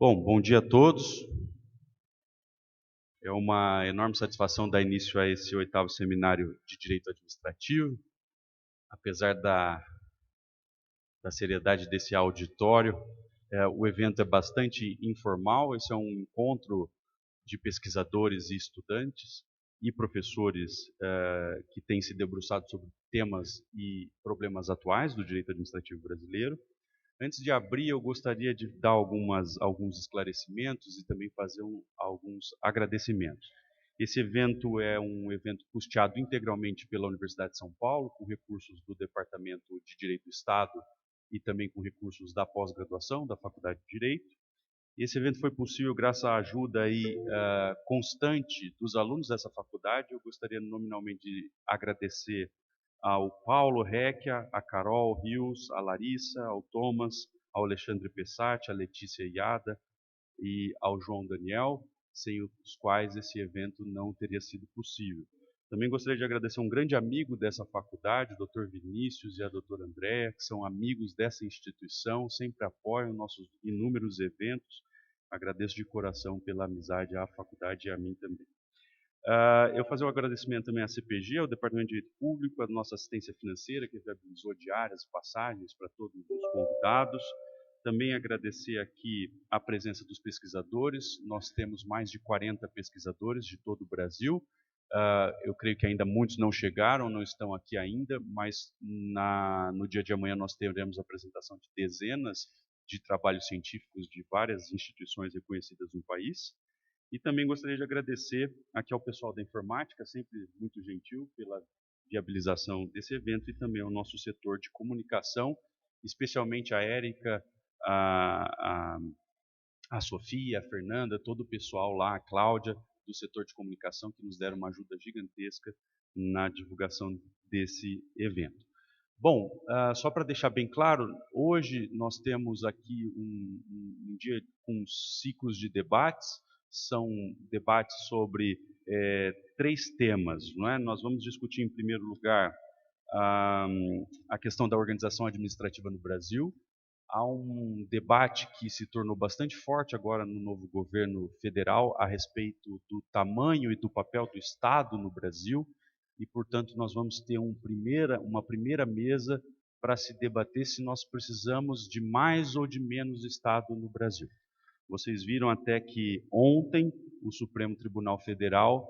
Bom dia a todos. É uma enorme satisfação dar início a esse 8º seminário de Direito Administrativo. Apesar da seriedade desse auditório, o evento é bastante informal. Esse é um encontro de pesquisadores e estudantes e professores que têm se debruçado sobre temas e problemas atuais do direito administrativo brasileiro. Antes de abrir, eu gostaria de dar alguns esclarecimentos e também fazer alguns agradecimentos. Esse evento é um evento custeado integralmente pela Universidade de São Paulo, com recursos do Departamento de Direito do Estado e também com recursos da pós-graduação, da Faculdade de Direito. Esse evento foi possível graças à ajuda constante dos alunos dessa faculdade. Eu gostaria nominalmente de agradecer ao Paulo Recchia, a Carol Rios, a Larissa, ao Thomas, ao Alexandre Pessati, a Letícia Iada e ao João Daniel, sem os quais esse evento não teria sido possível. Também gostaria de agradecer um grande amigo dessa faculdade, o Dr. Vinícius e a doutora Andréa, que são amigos dessa instituição, sempre apoiam nossos inúmeros eventos. Agradeço de coração pela amizade à faculdade e a mim também. Eu fazer um agradecimento também à CPG, ao Departamento de Direito Público, à nossa assistência financeira, que viabilizou diárias e passagens para todos os convidados. Também agradecer aqui a presença dos pesquisadores. Nós temos mais de 40 pesquisadores de todo o Brasil. Eu creio que ainda muitos não chegaram, não estão aqui ainda, mas no dia de amanhã nós teremos a apresentação de dezenas de trabalhos científicos de várias instituições reconhecidas no país. E também gostaria de agradecer aqui ao pessoal da informática, sempre muito gentil, pela viabilização desse evento, e também ao nosso setor de comunicação, especialmente a Érica, a, a, a Sofia, a Fernanda, todo o pessoal lá, a Cláudia, do setor de comunicação, que nos deram uma ajuda gigantesca na divulgação desse evento. Bom, só para deixar bem claro, hoje nós temos aqui um dia com ciclos de debates. São debates sobre 3 temas. Não é? Nós vamos discutir, em primeiro lugar, a questão da organização administrativa no Brasil. Há um debate que se tornou bastante forte agora no novo governo federal a respeito do tamanho e do papel do Estado no Brasil, e, portanto, nós vamos ter uma primeira mesa para se debater se nós precisamos de mais ou de menos Estado no Brasil. Vocês viram até que ontem o Supremo Tribunal Federal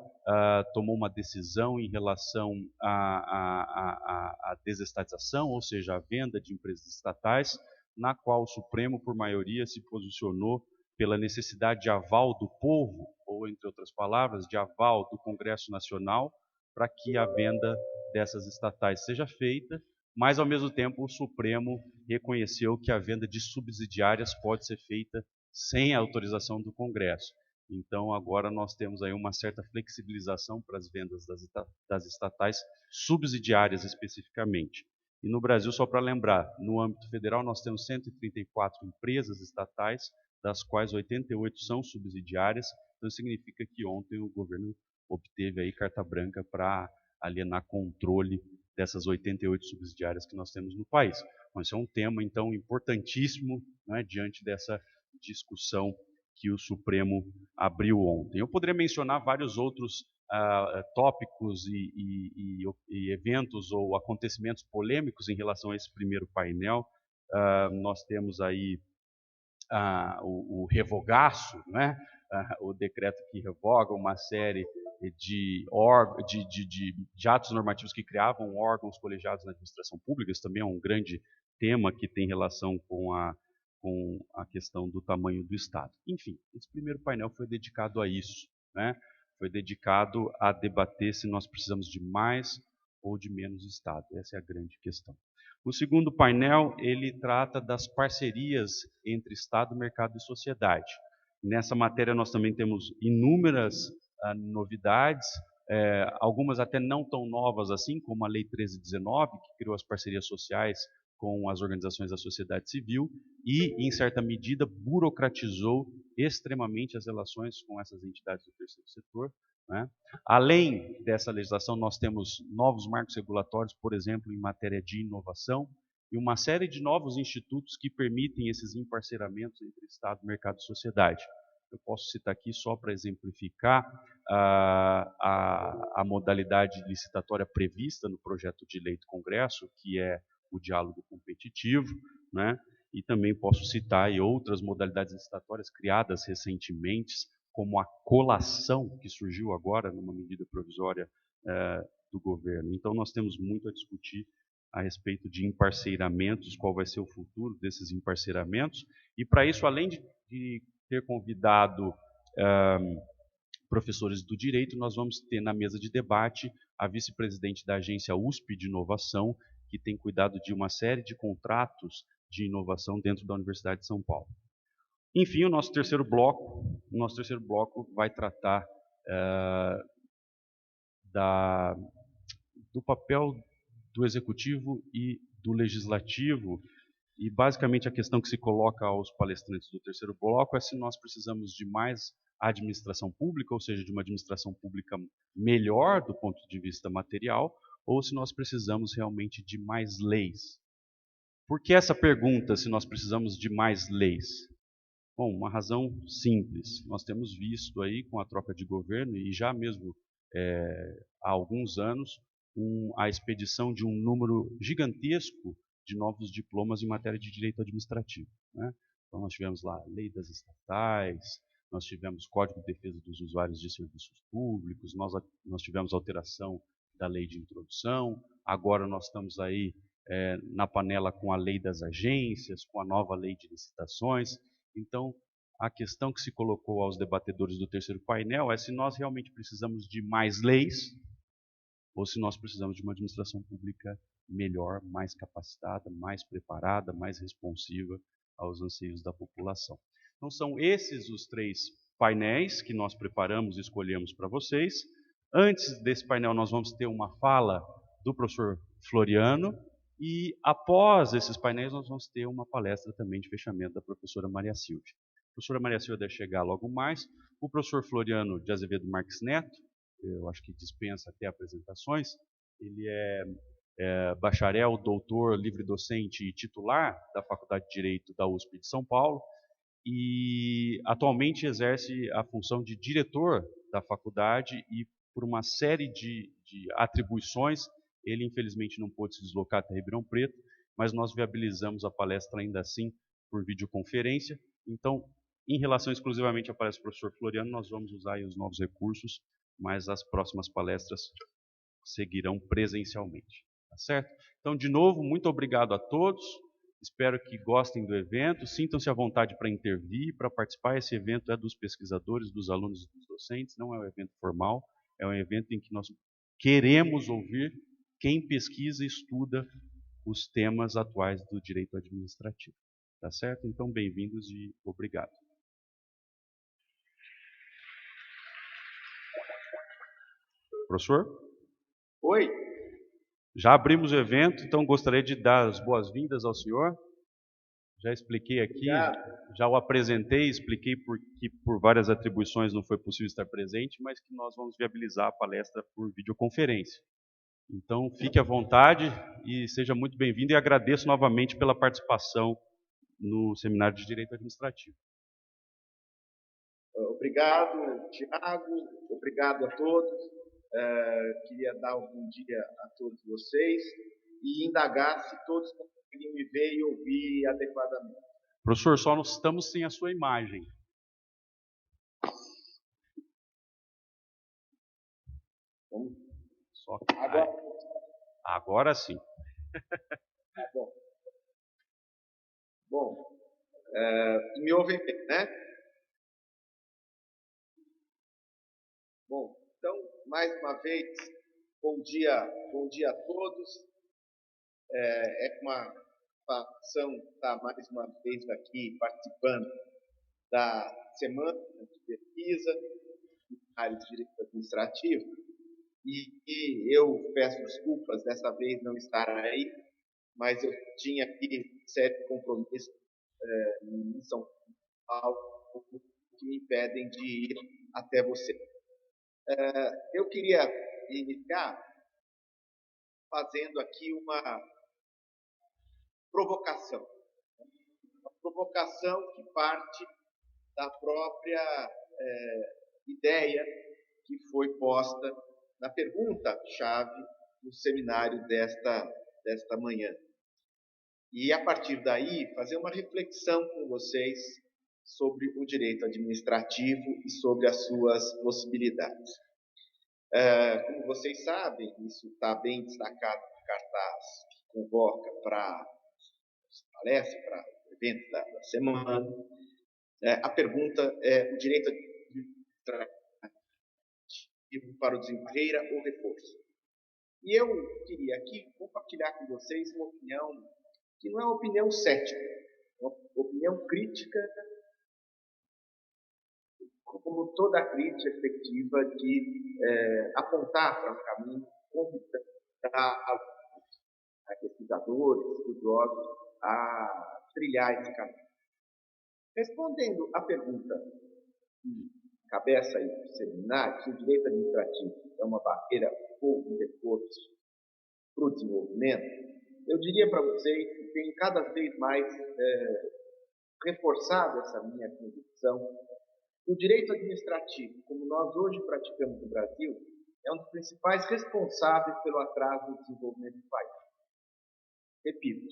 tomou uma decisão em relação à desestatização, ou seja, à venda de empresas estatais, na qual o Supremo, por maioria, se posicionou pela necessidade de aval do povo, ou, entre outras palavras, de aval do Congresso Nacional, para que a venda dessas estatais seja feita, mas, ao mesmo tempo, o Supremo reconheceu que a venda de subsidiárias pode ser feita sem a autorização do Congresso. Então, agora nós temos aí uma certa flexibilização para as vendas das estatais subsidiárias especificamente. E no Brasil, só para lembrar, no âmbito federal nós temos 134 empresas estatais, das quais 88 são subsidiárias. Então, significa que ontem o governo obteve aí carta branca para alienar controle dessas 88 subsidiárias que nós temos no país. Então, esse é um tema, então, importantíssimo, né, diante dessa discussão que o Supremo abriu ontem. Eu poderia mencionar vários outros tópicos e eventos ou acontecimentos polêmicos em relação a esse primeiro painel. Nós temos aí o revogaço, né? O decreto que revoga uma série de atos normativos que criavam órgãos colegiados na administração pública. Isso também é um grande tema que tem relação com a questão do tamanho do Estado. Enfim, esse primeiro painel foi dedicado a isso, né? Foi dedicado a debater se nós precisamos de mais ou de menos Estado. Essa é a grande questão. O segundo painel, ele trata das parcerias entre Estado, mercado e sociedade. Nessa matéria nós também temos inúmeras novidades, algumas até não tão novas assim, como a Lei 1319, que criou as parcerias sociais com as organizações da sociedade civil e, em certa medida, burocratizou extremamente as relações com essas entidades do terceiro setor. Né? Além dessa legislação, nós temos novos marcos regulatórios, por exemplo, em matéria de inovação. e uma série de novos institutos que permitem esses emparceramentos entre Estado, mercado e sociedade. Eu posso citar aqui só para exemplificar a modalidade licitatória prevista no projeto de lei do Congresso, que é o diálogo competitivo, né? E também posso citar aí outras modalidades licitatórias criadas recentemente, como a colação, que surgiu agora numa medida provisória do governo. Então, nós temos muito a discutir a respeito de emparceiramentos, qual vai ser o futuro desses emparceiramentos. E, para isso, além de ter convidado professores do direito, nós vamos ter na mesa de debate a vice-presidente da agência USP de Inovação, que tem cuidado de uma série de contratos de inovação dentro da Universidade de São Paulo. Enfim, o nosso terceiro bloco vai tratar do papel do executivo e do legislativo, e basicamente a questão que se coloca aos palestrantes do terceiro bloco é se nós precisamos de mais administração pública, ou seja, de uma administração pública melhor do ponto de vista material, ou se nós precisamos realmente de mais leis. Por que essa pergunta, se nós precisamos de mais leis? Bom, uma razão simples. Nós temos visto aí com a troca de governo, e já mesmo há alguns anos, a expedição de um número gigantesco de novos diplomas em matéria de direito administrativo, né? Então nós tivemos lá a lei das estatais, nós tivemos Código de Defesa dos Usuários de Serviços Públicos, nós tivemos alteração da lei de introdução, agora nós estamos aí na panela com a lei das agências, com a nova lei de licitações. Então, a questão que se colocou aos debatedores do terceiro painel é se nós realmente precisamos de mais leis ou se nós precisamos de uma administração pública melhor, mais capacitada, mais preparada, mais responsiva aos anseios da população. Então, são esses os três painéis que nós preparamos e escolhemos para vocês. Antes desse painel, nós vamos ter uma fala do professor Floriano, e após esses painéis, nós vamos ter uma palestra também de fechamento da professora Maria Silvia. A professora Maria Silvia deve chegar logo mais. O professor Floriano de Azevedo Marques Neto, eu acho que dispensa até apresentações, ele é bacharel, doutor, livre-docente e titular da Faculdade de Direito da USP de São Paulo, e atualmente exerce a função de diretor da faculdade, e por uma série de atribuições, ele infelizmente não pôde se deslocar até Ribeirão Preto, mas nós viabilizamos a palestra ainda assim por videoconferência. Então, em relação exclusivamente à palestra do professor Floriano, nós vamos usar aí os novos recursos, mas as próximas palestras seguirão presencialmente. Tá certo? Então, de novo, muito obrigado a todos. Espero que gostem do evento, sintam-se à vontade para intervir, para participar. Esse evento é dos pesquisadores, dos alunos e dos docentes, não é um evento formal, é um evento em que nós queremos ouvir quem pesquisa e estuda os temas atuais do direito administrativo. Tá certo? Então, bem-vindos e obrigado. Professor? Oi. Já abrimos o evento, então gostaria de dar as boas-vindas ao senhor. Já expliquei aqui, já o apresentei, expliquei que por várias atribuições não foi possível estar presente, mas que nós vamos viabilizar a palestra por videoconferência. Então, fique à vontade e seja muito bem-vindo, e agradeço novamente pela participação no Seminário de Direito Administrativo. Obrigado, Tiago. Obrigado a todos. Queria dar um bom dia a todos vocês e indagar se todos conseguem me ver e ouvir adequadamente. Professor, só nós estamos sem a sua imagem. Só agora sim. Tá bom. Bom, me ouvem bem, né? Bom, então, mais uma vez, bom dia a todos. É uma satisfação estar mais uma vez aqui participando da Semana de Pesquisa na área de Direito Administrativo, e eu peço desculpas dessa vez não estar aí, mas eu tinha aqui certo compromisso em São Paulo que me impedem de ir até você. Eu queria iniciar fazendo aqui provocação. Uma provocação que parte da própria ideia que foi posta na pergunta-chave do seminário desta manhã. E, a partir daí, fazer uma reflexão com vocês sobre o direito administrativo e sobre as suas possibilidades. Como vocês sabem, isso está bem destacado no cartaz que convoca para palestra, para o evento da semana. A pergunta é o direito administrativo para o desemprego, carreira ou reforço. E eu queria aqui compartilhar com vocês uma opinião que não é uma opinião cética, é uma opinião crítica, como toda a crítica efetiva de apontar para um caminho, convidar a pesquisadores, estudiosos, a trilhar esse caminho. Respondendo à pergunta que cabeça aí do seminário, se o direito administrativo é uma barreira ou um reforço para o desenvolvimento, eu diria para vocês que tenho cada vez mais reforçado essa minha convicção. O direito administrativo, como nós hoje praticamos no Brasil, é um dos principais responsáveis pelo atraso do desenvolvimento do país. Repito,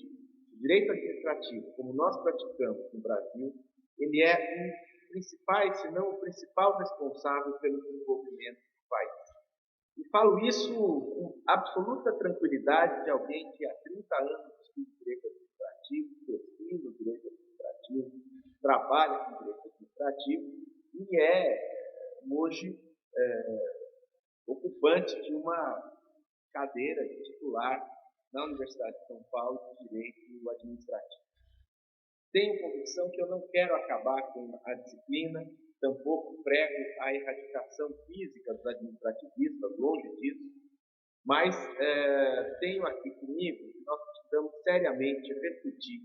o direito administrativo, como nós praticamos no Brasil, ele é um dos principais, se não o principal responsável pelo desenvolvimento do país. E falo isso com absoluta tranquilidade de alguém que há 30 anos estuda direito administrativo, pesquisa o direito administrativo, trabalha com direito administrativo e é, hoje, ocupante de uma cadeira de titular na Universidade de São Paulo de Direito Administrativo. Tenho convicção que eu não quero acabar com a disciplina, tampouco prego a erradicação física dos administrativistas, longe disso, mas tenho aqui comigo que nós precisamos seriamente refletir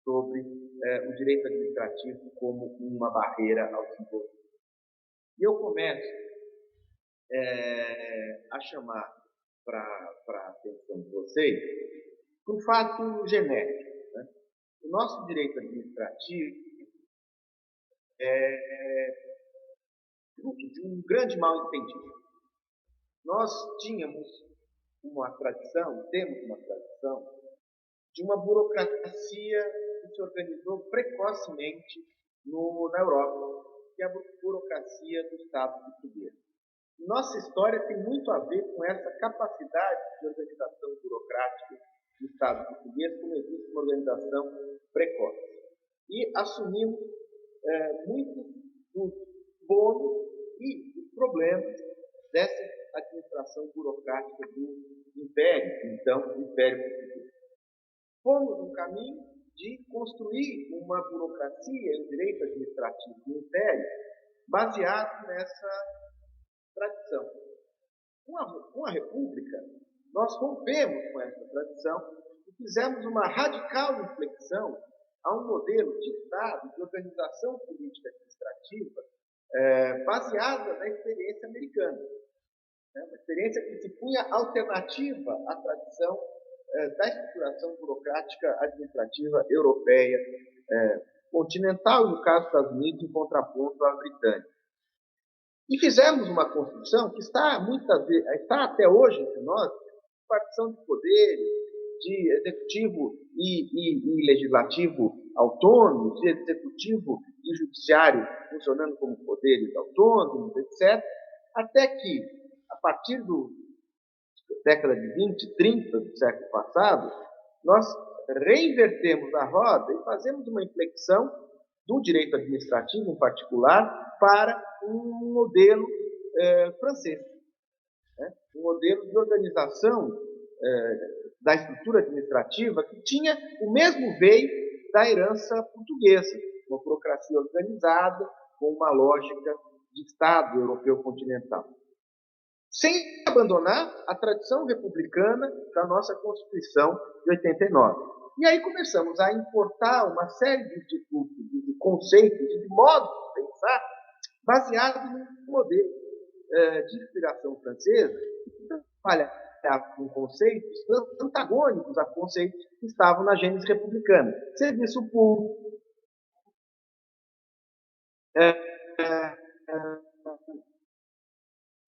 sobre o direito administrativo como uma barreira ao desenvolvimento. E eu começo a chamar para a atenção de vocês um fato genérico. Né? O nosso direito administrativo é fruto de um grande mal-entendido. Nós temos uma tradição de uma burocracia que se organizou precocemente na Europa, que é a burocracia do Estado português. Nossa história tem muito a ver com essa capacidade de organização burocrática do Estado português, como existe uma organização precoce. E assumimos muito dos bônus e dos problemas dessa administração burocrática do Império, então, do Império Português. Fomos no caminho de construir uma burocracia em direito administrativo do Império baseado nessa tradição. Com a República, nós rompemos com essa tradição e fizemos uma radical inflexão a um modelo de Estado, de organização política administrativa baseada na experiência americana. Uma experiência que se punha alternativa à tradição da estruturação burocrática administrativa europeia continental, e no caso dos Estados Unidos, em contraponto à britânica. E fizemos uma construção que está até hoje entre nós, partição de poderes, de executivo e legislativo autônomos, de executivo e judiciário funcionando como poderes autônomos, etc., até que, a partir da década de 20, 30 do século passado, nós reinvertemos a roda e fazemos uma inflexão do direito administrativo, em particular, para um modelo francês. Um modelo de organização da estrutura administrativa que tinha o mesmo veio da herança portuguesa, uma burocracia organizada com uma lógica de Estado europeu continental. Sem abandonar a tradição republicana da nossa Constituição de 89. E aí começamos a importar uma série de institutos, de conceitos, de modos de pensar, baseados no modelo de inspiração francesa, que trabalha com conceitos antagônicos a conceitos que estavam na Gênese republicana. Serviço público,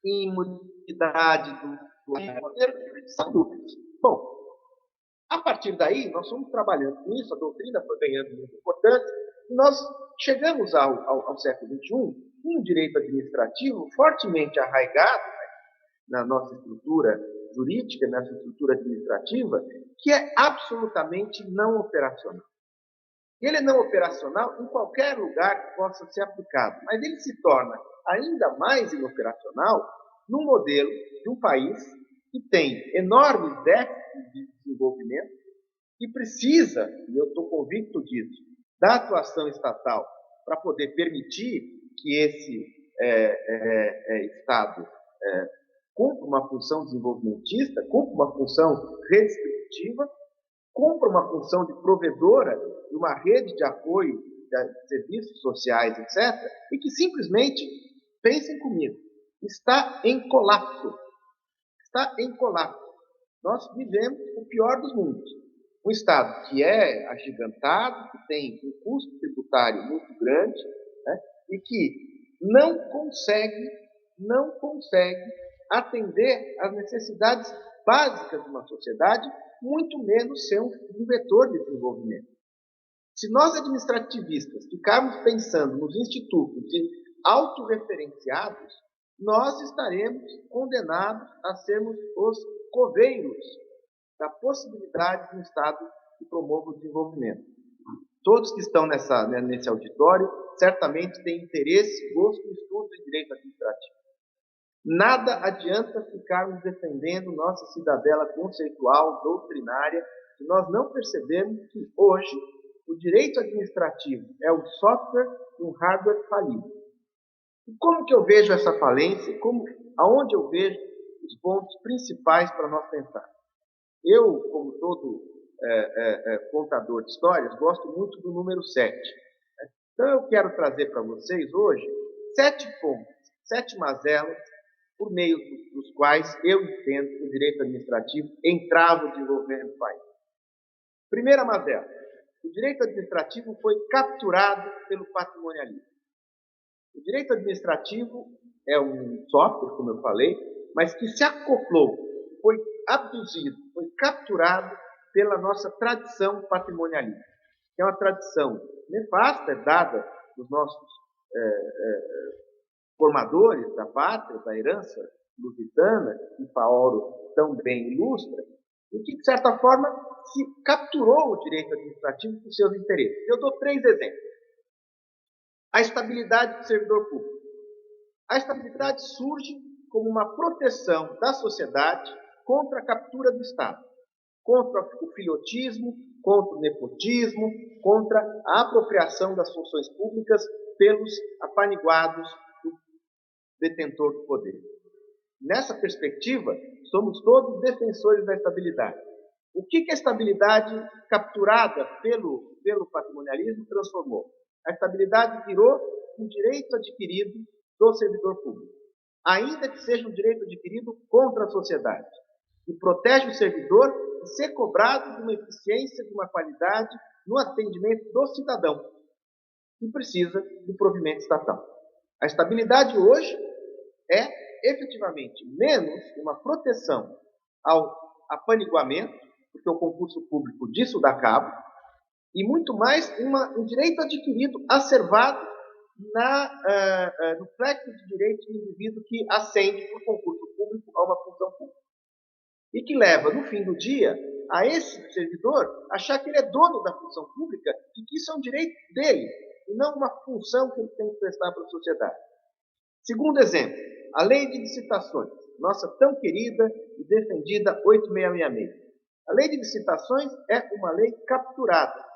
imunidade do poder, são dúvidas. Bom, a partir daí, nós fomos trabalhando com isso, a doutrina foi ganhando muita importância, e nós chegamos ao século XXI com um direito administrativo fortemente arraigado, né, na nossa estrutura jurídica, nessa estrutura administrativa, que é absolutamente não operacional. Ele é não operacional em qualquer lugar que possa ser aplicado, mas ele se torna ainda mais inoperacional no modelo de um país que tem enormes déficits de desenvolvimento, que precisa, e eu estou convicto disso, da atuação estatal para poder permitir que esse Estado cumpra uma função desenvolvimentista, cumpra uma função redistributiva, cumpra uma função de provedora de uma rede de apoio de serviços sociais, etc., e que simplesmente, pensem comigo, está em colapso. Está em colapso. Nós vivemos o pior dos mundos. Um Estado que é agigantado, que tem um custo tributário muito grande, né, e que não consegue atender às necessidades básicas de uma sociedade, muito menos ser um vetor de desenvolvimento. Se nós, administrativistas, ficarmos pensando nos institutos autorreferenciados, nós estaremos condenados a sermos os coveiros da possibilidade de um Estado que promova o desenvolvimento. Todos que estão nesse auditório certamente têm interesse, gosto e estudo de direito administrativo. Nada adianta ficarmos defendendo nossa cidadela conceitual, doutrinária, se nós não percebemos que hoje o direito administrativo é um software e um hardware falido. E como que eu vejo essa falência? Aonde eu vejo os pontos principais para nós pensar? Eu, como todo contador de histórias, gosto muito do número 7. Então eu quero trazer para vocês hoje 7 pontos, 7 mazelas, por meio dos quais eu entendo que o direito administrativo entrava o desenvolvimento do país. Primeira mazela. O direito administrativo foi capturado pelo patrimonialismo. O direito administrativo é um software, como eu falei, mas que se acoplou, foi abduzido, foi capturado pela nossa tradição patrimonialista, que é uma tradição nefasta, dada dos nossos formadores da pátria, da herança lusitana, que Paolo tão bem ilustra, e que, de certa forma, se capturou o direito administrativo por seus interesses. Eu dou 3 exemplos. A estabilidade do servidor público. A estabilidade surge como uma proteção da sociedade contra a captura do Estado, contra o filhotismo, contra o nepotismo, contra a apropriação das funções públicas pelos apaniguados do detentor do poder. Nessa perspectiva, somos todos defensores da estabilidade. O que a estabilidade capturada pelo patrimonialismo transformou? A estabilidade virou um direito adquirido do servidor público, ainda que seja um direito adquirido contra a sociedade, que protege o servidor de ser cobrado de uma eficiência, de uma qualidade no atendimento do cidadão, que precisa do provimento estatal. A estabilidade hoje é, efetivamente, menos uma proteção ao apaniguamento, porque o concurso público disso dá cabo, e muito mais um direito adquirido, acervado no plexo de direitos do indivíduo que ascende por concurso público a uma função pública. E que leva, no fim do dia, a esse servidor achar que ele é dono da função pública e que isso é um direito dele, e não uma função que ele tem que prestar para a sociedade. Segundo exemplo, a lei de licitações, nossa tão querida e defendida 8666. A lei de licitações é uma lei capturada.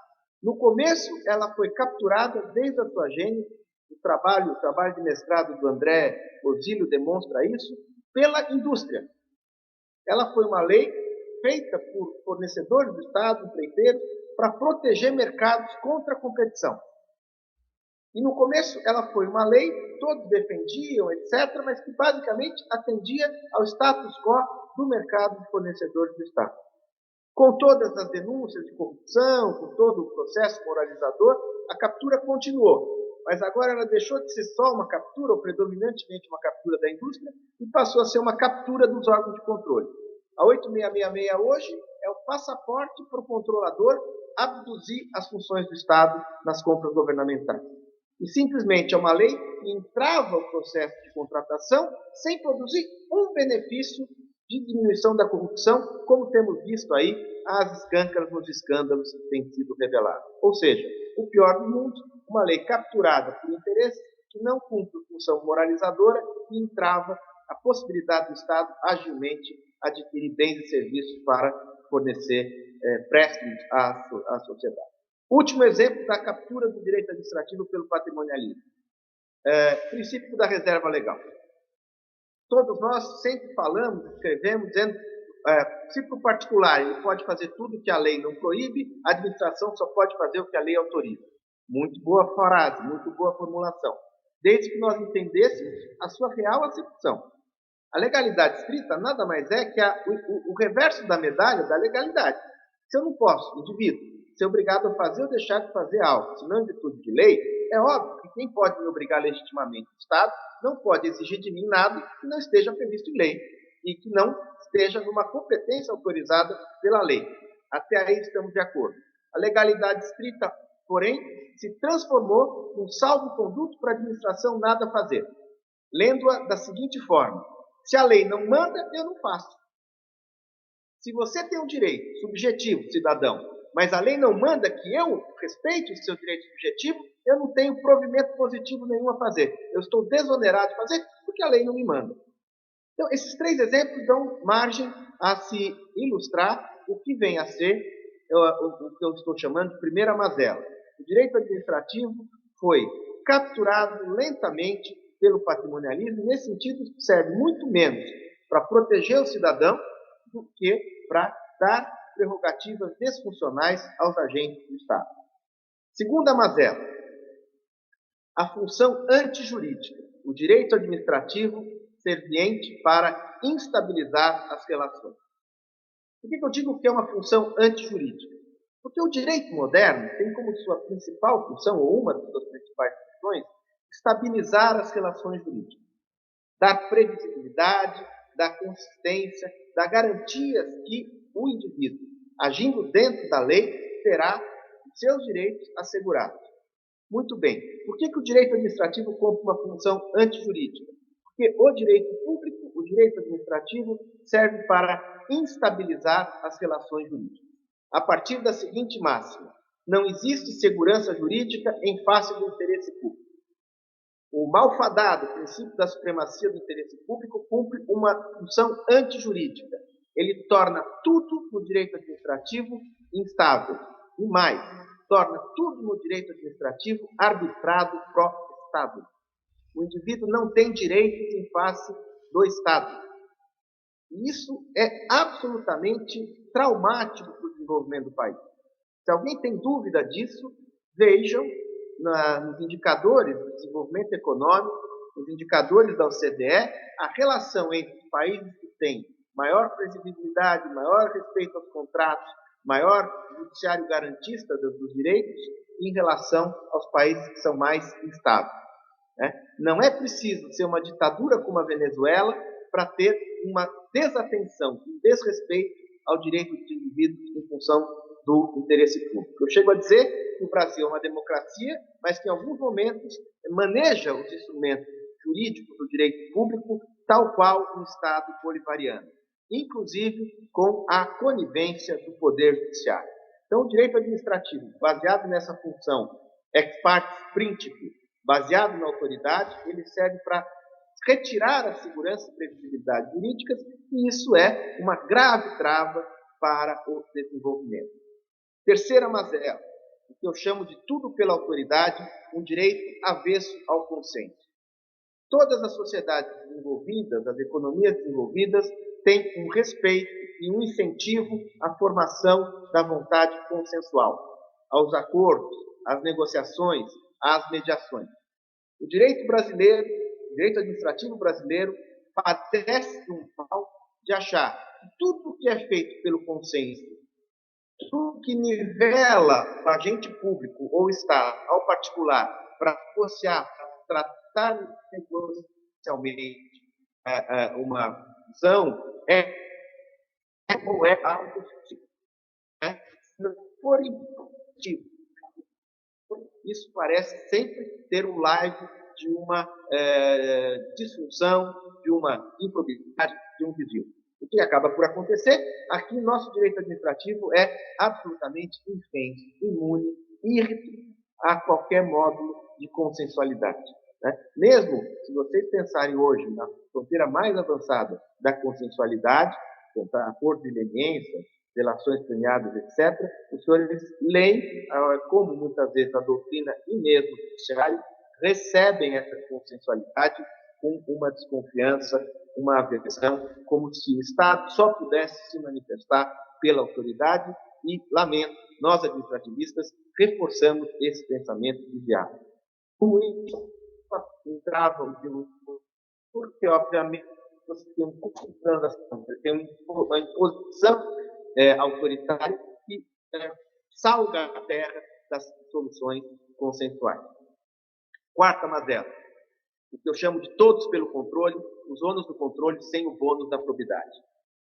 No começo, ela foi capturada desde a sua gênese, o trabalho de mestrado do André Osílio demonstra isso, pela indústria. Ela foi uma lei feita por fornecedores do Estado, empreiteiros, para proteger mercados contra a competição. E no começo ela foi uma lei, todos defendiam, etc., mas que basicamente atendia ao status quo do mercado de fornecedores do Estado. Com todas as denúncias de corrupção, com todo o processo moralizador, a captura continuou. Mas agora ela deixou de ser só uma captura, ou predominantemente uma captura da indústria, e passou a ser uma captura dos órgãos de controle. A 8666 hoje é o passaporte para o controlador abduzir as funções do Estado nas compras governamentais. E simplesmente é uma lei que entrava o processo de contratação sem produzir um benefício de diminuição da corrupção, como temos visto aí as escâncaras nos escândalos que têm sido revelados. Ou seja, o pior do mundo, uma lei capturada por interesse que não cumpre função moralizadora e entrava a possibilidade do Estado agilmente adquirir bens e serviços para fornecer préstimos à sociedade. Último exemplo da captura do direito administrativo pelo patrimonialismo. Princípio da reserva legal. Todos nós sempre falamos, escrevemos, dizendo, se para o particular ele pode fazer tudo que a lei não proíbe, a administração só pode fazer o que a lei autoriza. Muito boa frase, muito boa formulação. Desde que nós entendêssemos a sua real acepção. A legalidade estrita nada mais é que o reverso da medalha da legalidade. Se eu não posso, indivíduo, ser obrigado a fazer ou deixar de fazer algo, se não em virtude de lei, é óbvio que quem pode me obrigar legitimamente, o Estado, não pode exigir de mim nada que não esteja previsto em lei e que não esteja numa competência autorizada pela lei. Até aí estamos de acordo. A legalidade estrita, porém, se transformou num salvo-conduto para a administração nada fazer. Lendo-a da seguinte forma: se a lei não manda, eu não faço. Se você tem um direito subjetivo, cidadão, mas a lei não manda que eu respeite o seu direito subjetivo, eu não tenho provimento positivo nenhum a fazer. Eu estou desonerado de fazer porque a lei não me manda. Então, esses três exemplos dão margem a se ilustrar o que vem a ser o que eu estou chamando de primeira mazela. O direito administrativo foi capturado lentamente pelo patrimonialismo, e nesse sentido serve muito menos para proteger o cidadão do que para dar prerrogativas desfuncionais aos agentes do Estado. Segunda mazela, a função antijurídica, o direito administrativo serviente para instabilizar as relações. Por que eu digo que é uma função antijurídica? Porque o direito moderno tem como sua principal função, ou uma das suas principais funções, estabilizar as relações jurídicas, dar previsibilidade, dar consistência, dar garantias que o indivíduo, agindo dentro da lei, terá os seus direitos assegurados. Muito bem. Por que o direito administrativo cumpre uma função antijurídica? Porque o direito público, o direito administrativo, serve para instabilizar as relações jurídicas. A partir da seguinte máxima: não existe segurança jurídica em face do interesse público. O malfadado princípio da supremacia do interesse público cumpre uma função antijurídica. Ele torna tudo no direito administrativo instável. E mais, torna tudo no direito administrativo arbitrado pro Estado. O indivíduo não tem direitos em face do Estado. E isso é absolutamente traumático para o desenvolvimento do país. Se alguém tem dúvida disso, vejam nos indicadores do desenvolvimento econômico, nos indicadores da OCDE, a relação entre os países que têm maior previsibilidade, maior respeito aos contratos, maior judiciário garantista dos direitos, em relação aos países que são mais instáveis. Não é preciso ser uma ditadura como a Venezuela para ter uma desatenção, um desrespeito ao direito dos indivíduos em função do interesse público. Eu chego a dizer que o Brasil é uma democracia, mas que em alguns momentos maneja os instrumentos jurídicos do direito público tal qual um Estado bolivariano, inclusive com a conivência do Poder Judiciário. Então, o direito administrativo, baseado nessa função ex partes principi, baseado na autoridade, ele serve para retirar a segurança e previsibilidade jurídicas, e isso é uma grave trava para o desenvolvimento. Terceira mazela, o que eu chamo de tudo pela autoridade, um direito avesso ao consenso. Todas as sociedades desenvolvidas, as economias desenvolvidas, têm um respeito e um incentivo à formação da vontade consensual, aos acordos, às negociações, às mediações. O direito brasileiro, o direito administrativo brasileiro, padece de um mal de achar que tudo que é feito pelo consenso, tudo que nivela o agente público ou Estado ao particular para negociar, para tratar negocialmente uma visão, ou é algo positivo. Se não for positivo, isso parece sempre ter um lado de uma disfunção, de uma improbidade, de um desvio. O que acaba por acontecer, aqui nosso direito administrativo é absolutamente imune, írrito a qualquer módulo de consensualidade. Né? Mesmo se vocês pensarem hoje na fronteira mais avançada da consensualidade, acordo de leniência, relações premiadas, etc., os senhores leem, como muitas vezes a doutrina e mesmo o judiciário recebem essa consensualidade com uma desconfiança, uma aversão, como se o Estado só pudesse se manifestar pela autoridade e, lamento, nós administrativistas reforçamos esse pensamento desviado. Como isso entrava porque, obviamente, você tem uma imposição autoritária que salga a terra das soluções consensuais. Quarta mazela, o que eu chamo de todos pelo controle, os ônus do controle sem o bônus da probidade.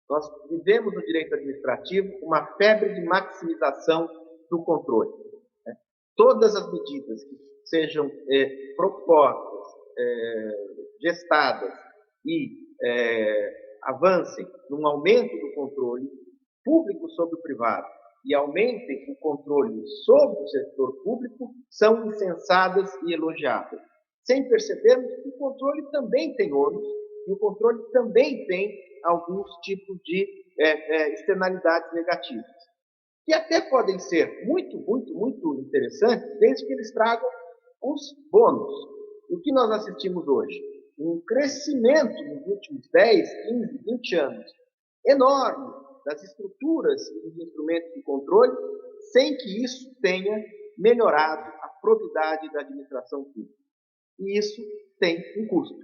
Nós vivemos no direito administrativo uma febre de maximização do controle. Né? Todas as medidas que sejam propostas, gestadas e avancem num aumento do controle público sobre o privado e aumentem o controle sobre o setor público, são insensadas e elogiáveis, sem percebermos que o controle também tem ônus e o controle também tem alguns tipos de externalidades negativas, que até podem ser muito, muito, muito interessantes, desde que eles tragam os bônus. O que nós assistimos hoje? Um crescimento nos últimos 10, 15, 20 anos enorme das estruturas e dos instrumentos de controle, sem que isso tenha melhorado a probidade da administração pública. E isso tem um custo.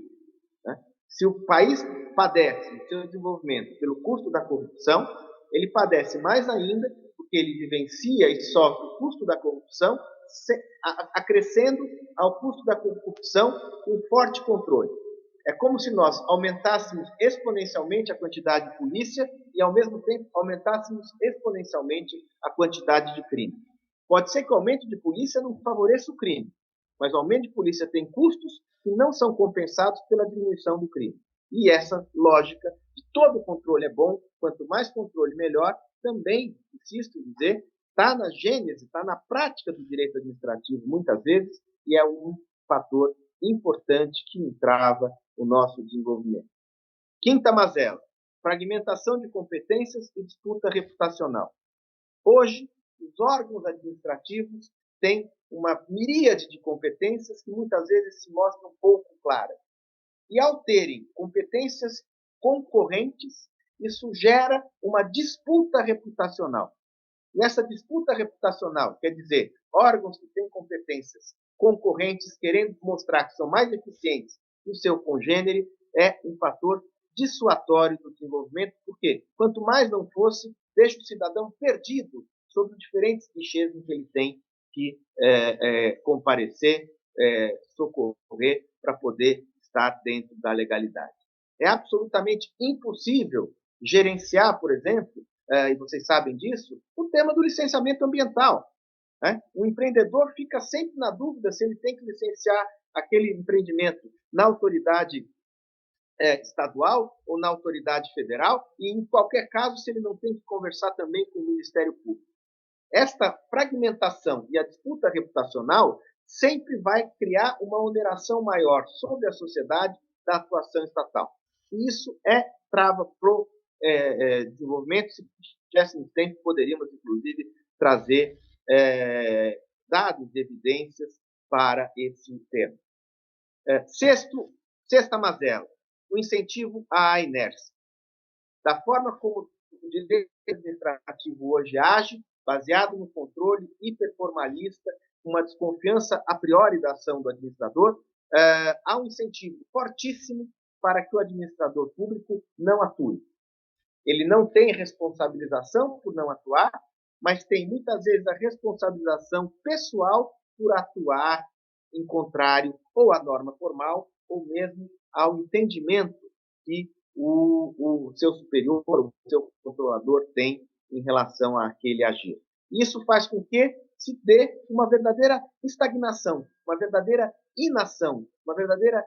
Né? Se o país padece no seu desenvolvimento pelo custo da corrupção, ele padece mais ainda porque ele vivencia e sofre o custo da corrupção, acrescendo ao custo da corrupção um forte controle. É como se nós aumentássemos exponencialmente a quantidade de polícia e, ao mesmo tempo, aumentássemos exponencialmente a quantidade de crime. Pode ser que o aumento de polícia não favoreça o crime, mas o aumento de polícia tem custos que não são compensados pela diminuição do crime. E essa lógica de todo controle é bom, quanto mais controle, melhor, também, insisto em dizer, está na gênese, está na prática do direito administrativo, muitas vezes, e é um fator importante que entrava o nosso desenvolvimento. Quinta mazela, fragmentação de competências e disputa reputacional. Hoje, os órgãos administrativos têm uma miríade de competências que muitas vezes se mostram pouco claras. E ao terem competências concorrentes, isso gera uma disputa reputacional. E essa disputa reputacional, quer dizer, órgãos que têm competências concorrentes querendo mostrar que são mais eficientes que o seu congênere, é um fator dissuatório do desenvolvimento, porque quanto mais não fosse, deixa o cidadão perdido sobre os diferentes clichês em que ele tem que comparecer, socorrer para poder estar dentro da legalidade. É absolutamente impossível gerenciar, por exemplo, e vocês sabem disso, o tema do licenciamento ambiental. Né? O empreendedor fica sempre na dúvida se ele tem que licenciar aquele empreendimento na autoridade estadual ou na autoridade federal, e em qualquer caso, se ele não tem que conversar também com o Ministério Público. Esta fragmentação e a disputa reputacional sempre vai criar uma oneração maior sobre a sociedade da atuação estatal. E isso trava para o desenvolvimento. Se tivéssemos tempo, poderíamos, inclusive, trazer dados e evidências para esse tema. Sexta mazela, o incentivo à inércia. Da forma como o direito administrativo hoje age, baseado no controle hiperformalista, uma desconfiança a priori da ação do administrador, há um incentivo fortíssimo para que o administrador público não atue. Ele não tem responsabilização por não atuar, mas tem muitas vezes a responsabilização pessoal por atuar em contrário ou à norma formal ou mesmo ao entendimento que o seu superior, o seu controlador tem em relação àquele agir. Isso faz com que se dê uma verdadeira estagnação, uma verdadeira inação, uma verdadeira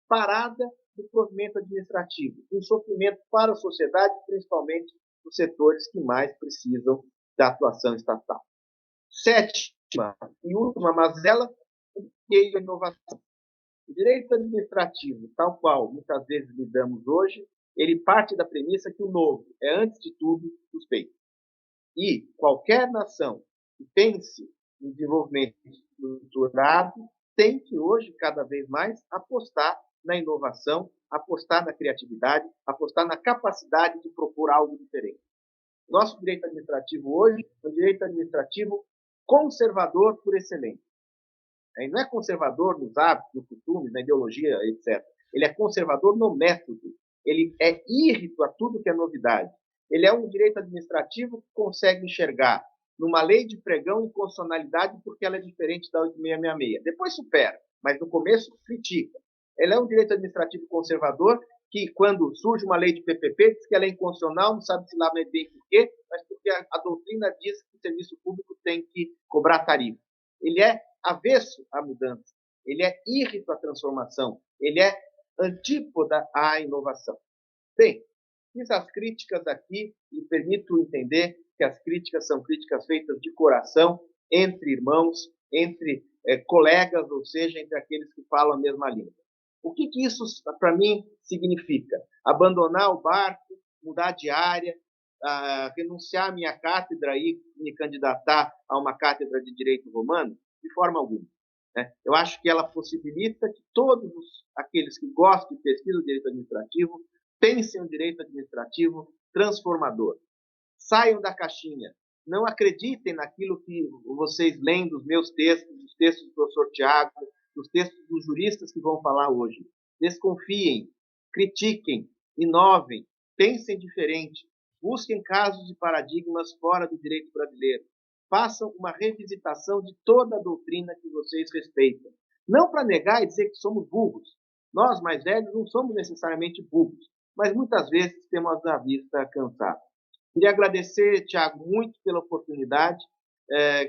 parada do provimento administrativo, um sofrimento para a sociedade, principalmente nos setores que mais precisam da atuação estatal. Sétima e última mazela, o bloqueio à inovação. O direito administrativo, tal qual muitas vezes lidamos hoje, ele parte da premissa que o novo é, antes de tudo, suspeito. E qualquer nação que pense em desenvolvimento estruturado tem que hoje, cada vez mais, apostar na inovação, apostar na criatividade, apostar na capacidade de propor algo diferente. Nosso direito administrativo hoje é um direito administrativo conservador por excelência. Ele não é conservador nos hábitos, nos costumes, na ideologia, etc. Ele é conservador no método. Ele é írrito a tudo que é novidade. Ele é um direito administrativo que consegue enxergar numa lei de pregão inconstitucionalidade porque ela é diferente da 8666. Depois supera, mas no começo critica. Ele é um direito administrativo conservador que, quando surge uma lei de PPP, diz que ela é inconstitucional, não sabe se lá bem por quê, mas porque a doutrina diz que o serviço público tem que cobrar tarifa. Ele é avesso à mudança, ele é írrito à transformação, ele é antípoda à inovação. Bem, fiz as críticas aqui e permito entender que as críticas são críticas feitas de coração, entre irmãos, entre colegas, ou seja, entre aqueles que falam a mesma língua. O que isso, para mim, significa? Abandonar o barco, mudar de área, renunciar à minha cátedra e me candidatar a uma cátedra de Direito Romano? De forma alguma. Eu acho que ela possibilita que todos aqueles que gostam de pesquisa do direito administrativo pensem o direito administrativo transformador. Saiam da caixinha. Não acreditem naquilo que vocês leem dos meus textos, dos textos do professor Tiago, dos textos dos juristas que vão falar hoje. Desconfiem, critiquem, inovem, pensem diferente, busquem casos e paradigmas fora do direito brasileiro. Façam uma revisitação de toda a doutrina que vocês respeitam. Não para negar e dizer que somos burros. Nós, mais velhos, não somos necessariamente burros, mas muitas vezes temos a vista cansada. Queria agradecer, Tiago, muito pela oportunidade,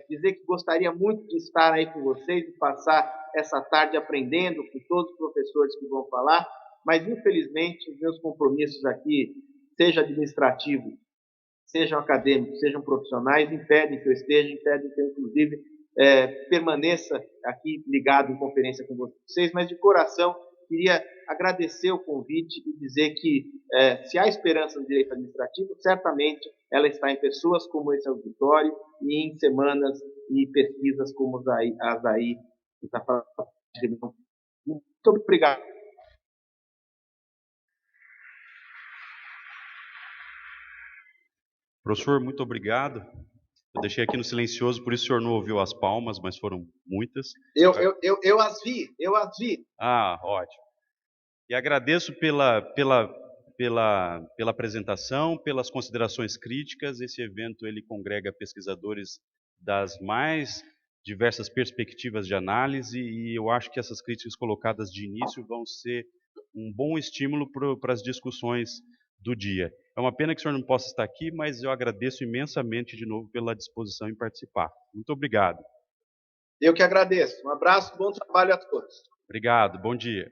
dizer que gostaria muito de estar aí com vocês e passar essa tarde aprendendo com todos os professores que vão falar, mas, infelizmente, os meus compromissos aqui, seja administrativo, sejam acadêmicos, sejam profissionais, impedem que eu esteja, impedem que eu, inclusive, permaneça aqui ligado em conferência com vocês, mas de coração queria agradecer o convite e dizer que se há esperança no direito administrativo, certamente ela está em pessoas como esse auditório e em semanas e pesquisas como as aí. Muito obrigado. Professor, muito obrigado. Eu deixei aqui no silencioso, por isso o senhor não ouviu as palmas, mas foram muitas. Eu as vi. Ah, ótimo. E agradeço pela apresentação, pelas considerações críticas. Esse evento ele congrega pesquisadores das mais diversas perspectivas de análise e eu acho que essas críticas colocadas de início vão ser um bom estímulo para as discussões do dia. É uma pena que o senhor não possa estar aqui, mas eu agradeço imensamente de novo pela disposição em participar. Muito obrigado. Eu que agradeço. Um abraço, bom trabalho a todos. Obrigado, bom dia.